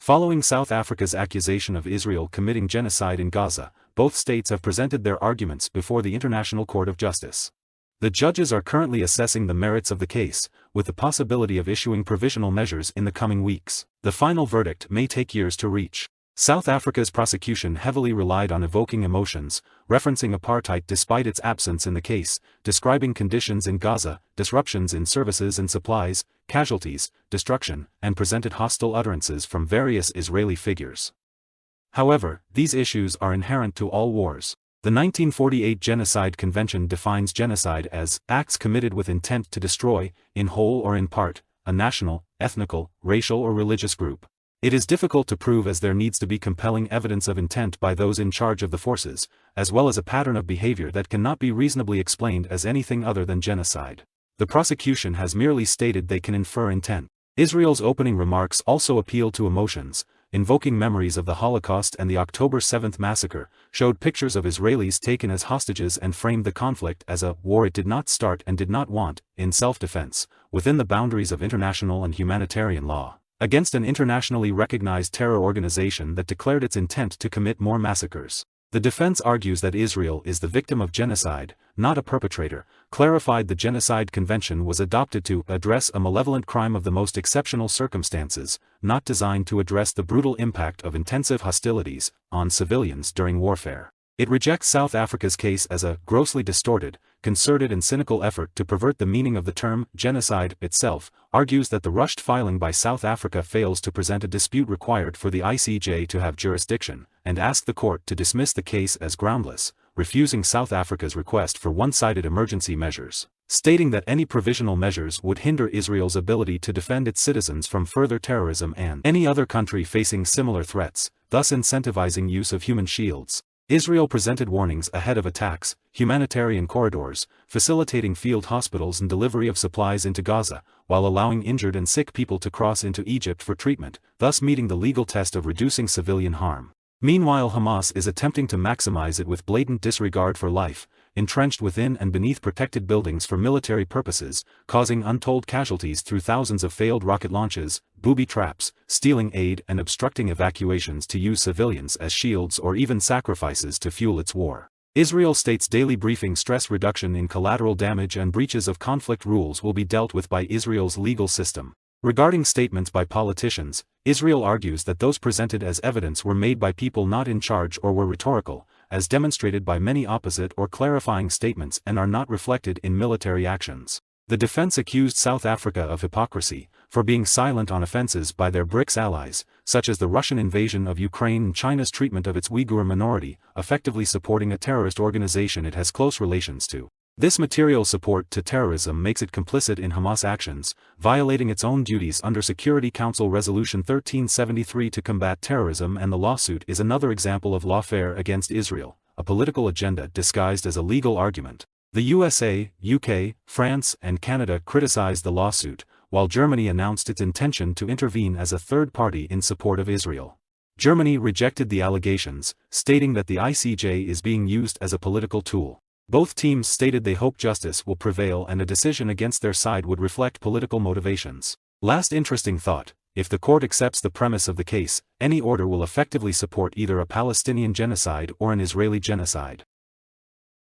Following South Africa's accusation of Israel committing genocide in Gaza, both states have presented their arguments before the International Court of Justice. The judges are currently assessing the merits of the case, with the possibility of issuing provisional measures in the coming weeks. The final verdict may take years to reach. South Africa's prosecution heavily relied on evoking emotions, referencing apartheid despite its absence in the case, describing conditions in Gaza, disruptions in services and supplies, casualties, destruction, and presented hostile utterances from various Israeli figures. However, these issues are inherent to all wars. The 1948 Genocide Convention defines genocide as acts committed with intent to destroy, in whole or in part, a national, ethnical, racial or religious group. It is difficult to prove as there needs to be compelling evidence of intent by those in charge of the forces, as well as a pattern of behavior that cannot be reasonably explained as anything other than genocide. The prosecution has merely stated they can infer intent. Israel's opening remarks also appeal to emotions, invoking memories of the Holocaust and the October 7 massacre, showed pictures of Israelis taken as hostages and framed the conflict as a war it did not start and did not want, in self-defense, within the boundaries of international and humanitarian law, against an internationally recognized terror organization that declared its intent to commit more massacres. The defense argues that Israel is the victim of genocide, not a perpetrator, clarified the Genocide Convention was adopted to address a malevolent crime of the most exceptional circumstances, not designed to address the brutal impact of intensive hostilities on civilians during warfare. It rejects South Africa's case as a grossly distorted, concerted and cynical effort to pervert the meaning of the term genocide itself, argues that the rushed filing by South Africa fails to present a dispute required for the ICJ to have jurisdiction, and ask the court to dismiss the case as groundless, refusing South Africa's request for one-sided emergency measures, stating that any provisional measures would hinder Israel's ability to defend its citizens from further terrorism and any other country facing similar threats, thus incentivizing use of human shields. Israel presented warnings ahead of attacks, humanitarian corridors, facilitating field hospitals and delivery of supplies into Gaza, while allowing injured and sick people to cross into Egypt for treatment, thus meeting the legal test of reducing civilian harm. Meanwhile, Hamas is attempting to maximize it with blatant disregard for life, entrenched within and beneath protected buildings for military purposes, causing untold casualties through thousands of failed rocket launches, booby traps, stealing aid and obstructing evacuations to use civilians as shields or even sacrifices to fuel its war. Israel states daily briefing stress reduction in collateral damage and breaches of conflict rules will be dealt with by Israel's legal system. Regarding statements by politicians, Israel argues that those presented as evidence were made by people not in charge or were rhetorical, as demonstrated by many opposite or clarifying statements and are not reflected in military actions. The defense accused South Africa of hypocrisy, for being silent on offenses by their BRICS allies, such as the Russian invasion of Ukraine and China's treatment of its Uyghur minority, effectively supporting a terrorist organization it has close relations to. This material support to terrorism makes it complicit in Hamas actions, violating its own duties under Security Council Resolution 1373 to combat terrorism, and the lawsuit is another example of lawfare against Israel, a political agenda disguised as a legal argument. The USA, UK, France and Canada criticized the lawsuit, while Germany announced its intention to intervene as a third party in support of Israel. Germany rejected the allegations, stating that the ICJ is being used as a political tool. Both teams stated they hope justice will prevail and a decision against their side would reflect political motivations. Last interesting thought: if the court accepts the premise of the case, any order will effectively support either a Palestinian genocide or an Israeli genocide.